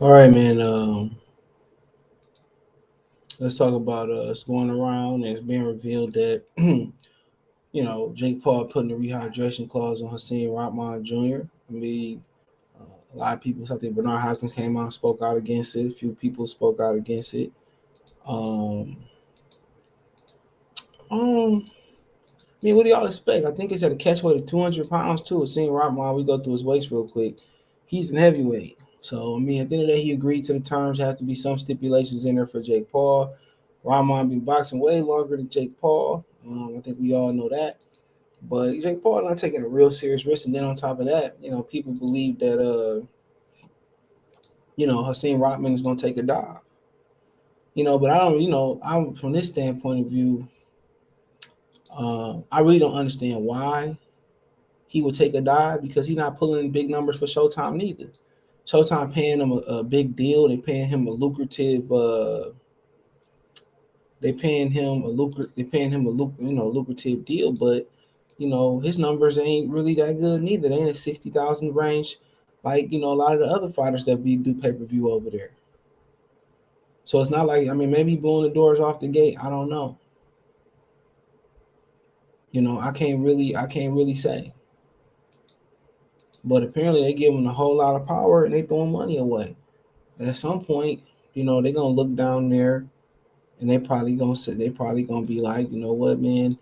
All right, man. Let's talk about it's going around and it's being revealed that Jake Paul putting the rehydration clause on Hasim Rahman Jr. I mean, a lot of people, I think Bernard Hopkins came out and spoke out against it. A few people spoke out against it. Um, um, I mean, what do y'all expect? I think it's at a catch weight of 200 pounds too. Hasim Rahman, we go through his weights real quick. He's an heavyweight. So, I mean, at the end of the day, he agreed to the terms. There has to be some stipulations in there for Jake Paul. Rahman been boxing way longer than Jake Paul. I think we all know that. But Jake Paul not taking a real serious risk. And then on top of that, people believe that, Hasim Rahman is going to take a dive. But I don't, I'm from this standpoint of view, I really don't understand why he would take a dive because he's not pulling big numbers for Showtime neither. Showtime paying him a big deal. They paying him a lucrative. They paying him a lucrative. They paying him a lucrative deal, but his numbers ain't really that good neither. They ain't a 60,000 range, like a lot of the other fighters that we do pay per view over there. So it's not like maybe blowing the doors off the gate. I don't know. I can't really say. But apparently they give him a whole lot of power and they throwing money away. And at some point, they're gonna look down there and they probably gonna be like, you know what, man,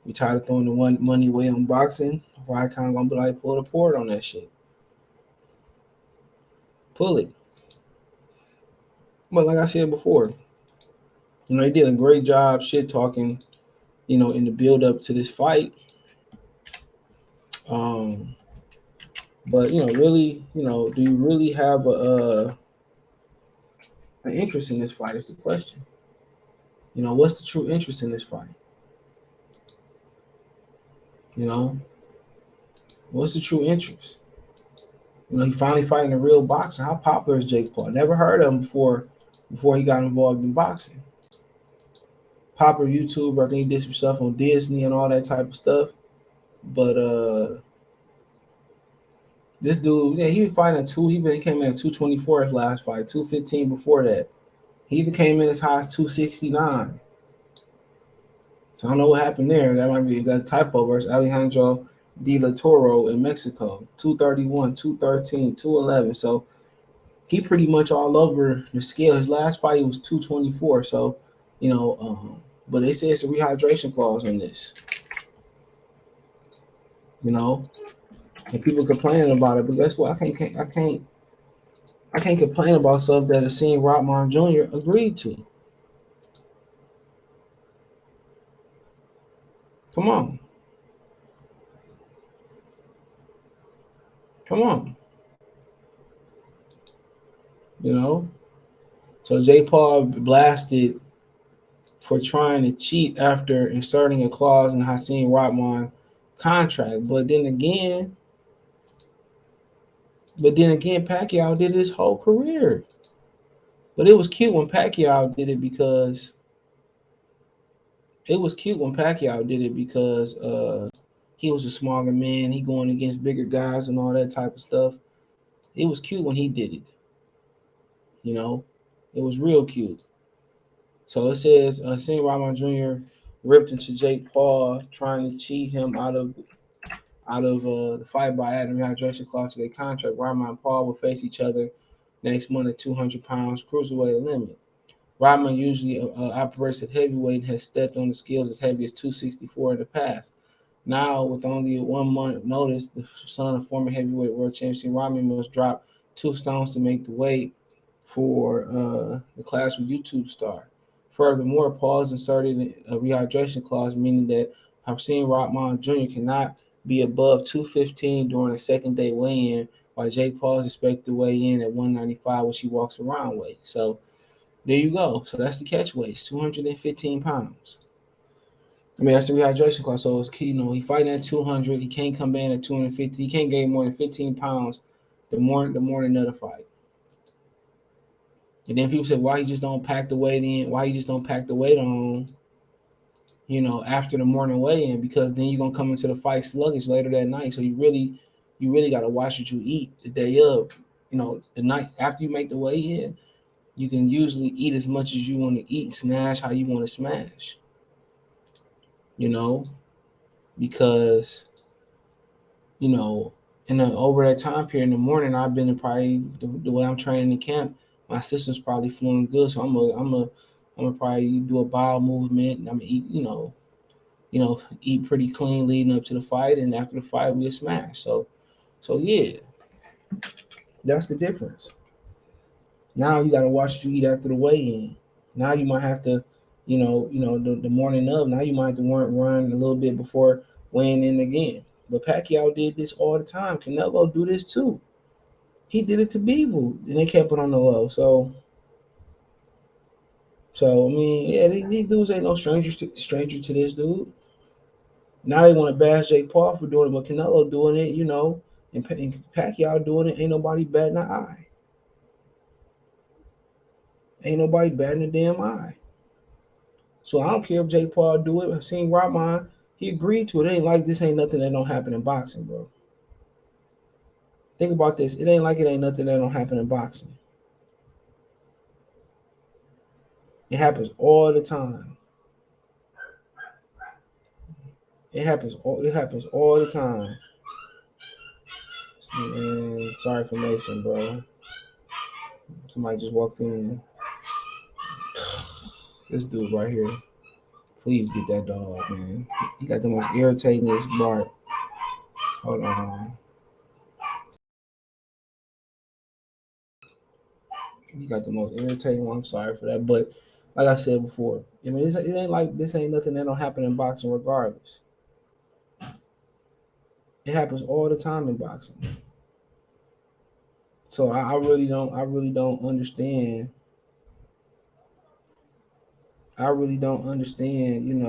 we tired of throwing the one money away on boxing. Why kind of gonna be like pull the port on that shit. Pull it. But like I said before, they did a great job shit talking, in the build up to this fight. Um, but really, do you really have an interest in this fight? Is the question. What's the true interest in this fight? You know, what's the true interest? He finally fighting a real boxer. How popular is Jake Paul? Never heard of him before he got involved in boxing. Popular YouTuber. I think he did some stuff on Disney and all that type of stuff. But this dude, yeah, he been fighting at two. Came in at 224 his last fight, 215 before that. He even came in as high as 269. So I don't know what happened there. That might be that typo versus Alejandro De La Toro in Mexico. 231, 213, 211. So he pretty much all over the scale. His last fight he was 224. So, but they say it's a rehydration clause on this, you know, and people complaining about it. But guess what? I can't complain about stuff that a senior Rahman Jr. agreed to. Come on, come on, you know. So J. Paul blasted for trying to cheat after inserting a clause in Hasim Rahman contract. But then again, Pacquiao did his whole career. But it was cute when Pacquiao did it because he was a smaller man. He going against bigger guys and all that type of stuff. It was cute when he did it. You know, it was real cute. So it says Saint Rahman Jr. ripped into Jake Paul trying to cheat him out of the fight by adding rehydration clause to their contract. Rahman and Paul will face each other next month at 200 pounds cruiserweight limit. Rahman usually operates at heavyweight and has stepped on the scales as heavy as 264 in the past. Now, with only 1 month notice, the son of former heavyweight world champion Rahman must drop 2 stones to make the weight for the clash with YouTube star. Furthermore, Paul has inserted a rehydration clause, meaning that Hasim Rahman Jr. cannot be above 215 during the second day weigh-in, while Jake Paul is expected to weigh in at 195, which he walks around weight. So there you go. So that's the catch weight, 215 pounds. I mean, that's the rehydration class. So it's key, he fighting at 200. He can't come in at 250. He can't gain more than 15 pounds the morning of the fight. And then people say, why he just don't pack the weight in? Why he just don't pack the weight on, after the morning weigh-in? Because then you're gonna come into the fight sluggish later that night. So you really got to watch what you eat the day of. the night after you make the weigh in, you can usually eat as much as you want to eat, smash how you want to smash, you know, because, you know, over that time period in the morning, I've been in probably the way I'm training in camp, my system's probably flowing good. So I'm gonna probably do a bowel movement and I'm gonna eat, eat pretty clean leading up to the fight. And after the fight, we'll smash. So yeah, that's the difference. Now you got to watch what you eat after the weigh-in. Now you might have to, the morning of. Now you might have to run a little bit before weighing in again. But Pacquiao did this all the time. Canelo do this too. He did it to Beevil, and they kept it on the low. So I mean, yeah, these dudes ain't no stranger to this dude. Now they want to bash Jake Paul for doing it, but Canelo doing it, and Pacquiao doing it. Ain't nobody batting an eye. Ain't nobody batting a damn eye. So I don't care if Jake Paul do it. I seen Rahman, he agreed to it. It ain't like this ain't nothing that don't happen in boxing, bro. Think about this. It ain't like it ain't nothing that don't happen in boxing. It happens all the time. It happens all the time. Man, sorry for Mason, bro. Somebody just walked in. This dude right here. Please get that dog, man. He got the most irritatingest bark. Hold on. He got the most irritating one. I'm sorry for that. But like I said before, I mean, it ain't like this ain't nothing that don't happen in boxing regardless. It happens all the time in boxing. So I really don't understand. I really don't understand,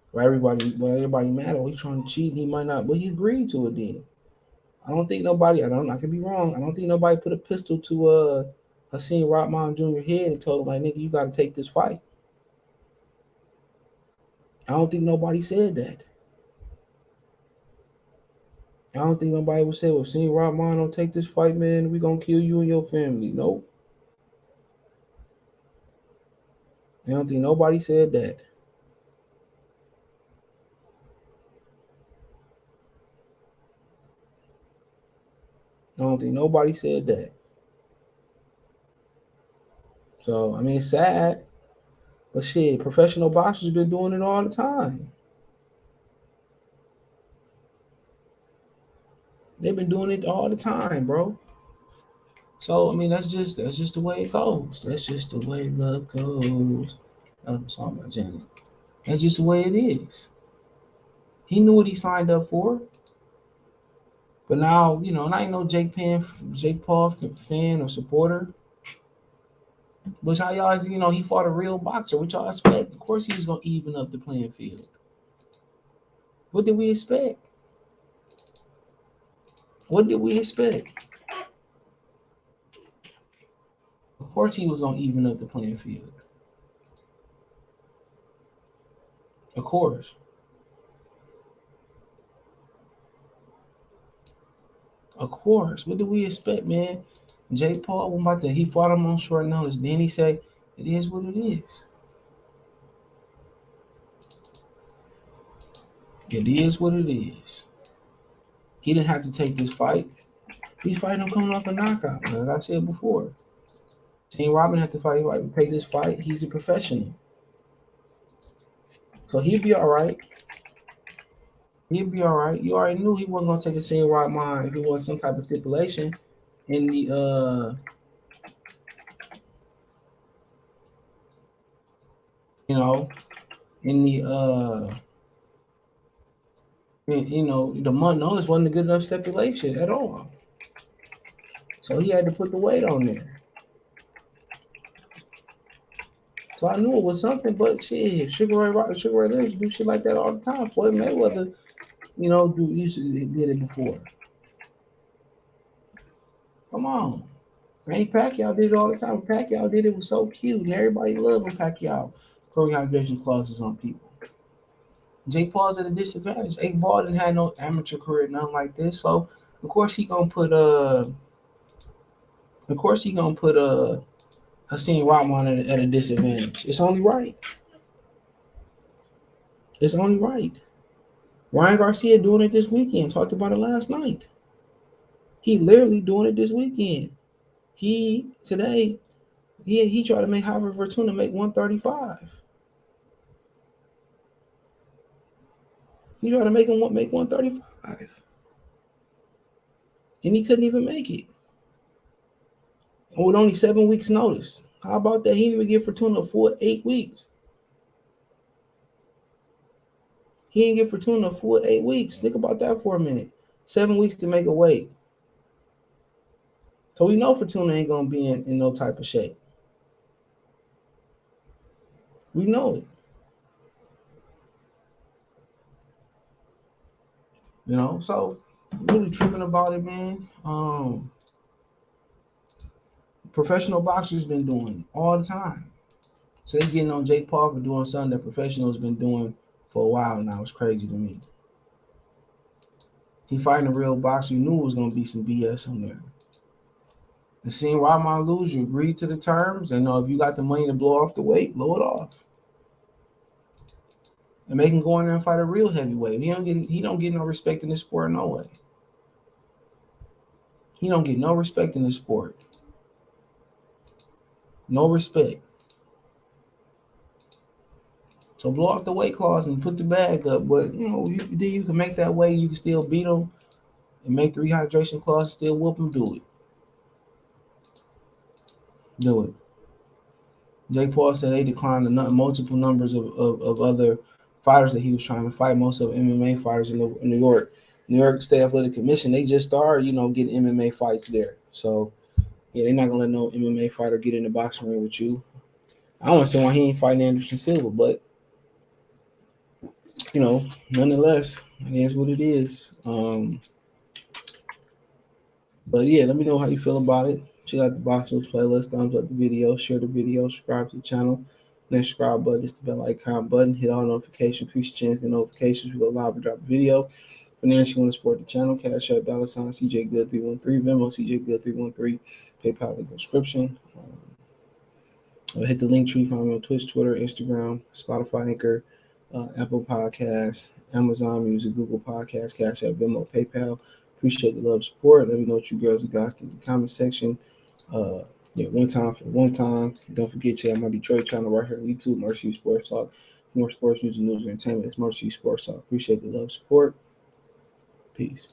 why everybody mad. Oh, he's trying to cheat. He might not, but he agreed to it then. I could be wrong. I don't think nobody put a pistol to Hasim Rahman Jr. head and told him like, nigga, you gotta take this fight. I don't think nobody said that. I don't think nobody would say, well, Hasim Rahman don't take this fight, man, we gonna kill you and your family. Nope. I don't think nobody said that. I don't think nobody said that. So I mean it's sad, but shit, professional boxers been doing it all the time. They've been doing it all the time, bro. So I mean, that's just the way it goes. That's just the way love goes. That was a song by Janet. That's just the way it is. He knew what he signed up for, but now and I ain't no Jake Paul fan or supporter. But how y'all, he fought a real boxer. What y'all expect? Of course, he was gonna even up the playing field. What did we expect? What did we expect? Of course, he was gonna even up the playing field. Of course. Of course. What do we expect, man? Jake Paul, he fought him on short notice. Then he said, it is what it is. It is what it is. He didn't have to take this fight. He's fighting him coming off a knockout, as I said before. Team Robin had to take this fight. He's a professional. So he'd be all right. He'd be all right. You already knew he wasn't gonna take a Team Robin if he was some type of stipulation in the you know, in the the month notice wasn't a good enough stipulation at all. So he had to put the weight on there. So I knew it was something, but shit, Sugar Ray Leonard do shit like that all the time. Floyd Mayweather, did it before. Come on. Manny Pacquiao did it all the time. Pacquiao did it was so cute, and everybody loved when Pacquiao pro rehydration clauses on people. Jake Paul's at a disadvantage. Jake Paul didn't have no amateur career, nothing like this. So Of course he gonna put Hasim Rahman at a disadvantage. It's only right. It's only right. Ryan Garcia doing it this weekend. Talked about it last night. He literally doing it this weekend. He today he tried to make Howard Fortuna make 135. He tried to make him make 135. And he couldn't even make it. With only 7 weeks notice. How about that? He didn't even give Fortuna a full 8 weeks. He didn't give Fortuna a full 8 weeks. Think about that for a minute. 7 weeks to make a weight. So we know Fortuna ain't gonna be in no type of shape. We know it. So really tripping about it, man. Professional boxers been doing it all the time. So they getting on Jake Paul for doing something that professionals been doing for a while now. It's crazy to me. He fighting a real boxer. You knew it was gonna be some BS on there. And seeing Rahman lose, you agreed to the terms. And if you got the money to blow off the weight, blow it off. And make him go in there and fight a real heavyweight. He don't get no respect in this sport, no way. He don't get no respect in this sport. No respect. So blow off the weight clause and put the bag up. But you can make that weight. You can still beat him and make the rehydration clause. Still whoop him. Do it. Do it. Jake Paul said they declined multiple numbers of other fighters that he was trying to fight. Most of MMA fighters in New York. New York State Athletic Commission, they just started, getting MMA fights there. So, yeah, they're not going to let no MMA fighter get in the boxing ring with you. I don't understand why he ain't fighting Anderson Silva, but, nonetheless, it is what it is. But, yeah, let me know how you feel about it. Check out the Boxing playlist, thumbs up the video, share the video, subscribe to the channel. Next subscribe button is the bell icon button. Hit all notifications, increase your chance to get notifications. We go live and drop a video. Financially, you want to support the channel, Cash App, $ CJ Good 313, Venmo CJ Good 313, PayPal link description. Hit the link tree, find me on Twitch, Twitter, Instagram, Spotify, Anchor, Apple Podcasts, Amazon Music, Google Podcasts, Cash App, Venmo, PayPal. Appreciate the love, support. Let me know what you girls and guys think in the comment section. One time for one time. Don't forget, check out my Detroit channel right here on YouTube, Mercy Sports Talk. More sports news and entertainment. It's Mercy Sports Talk. Appreciate the love, support. Peace.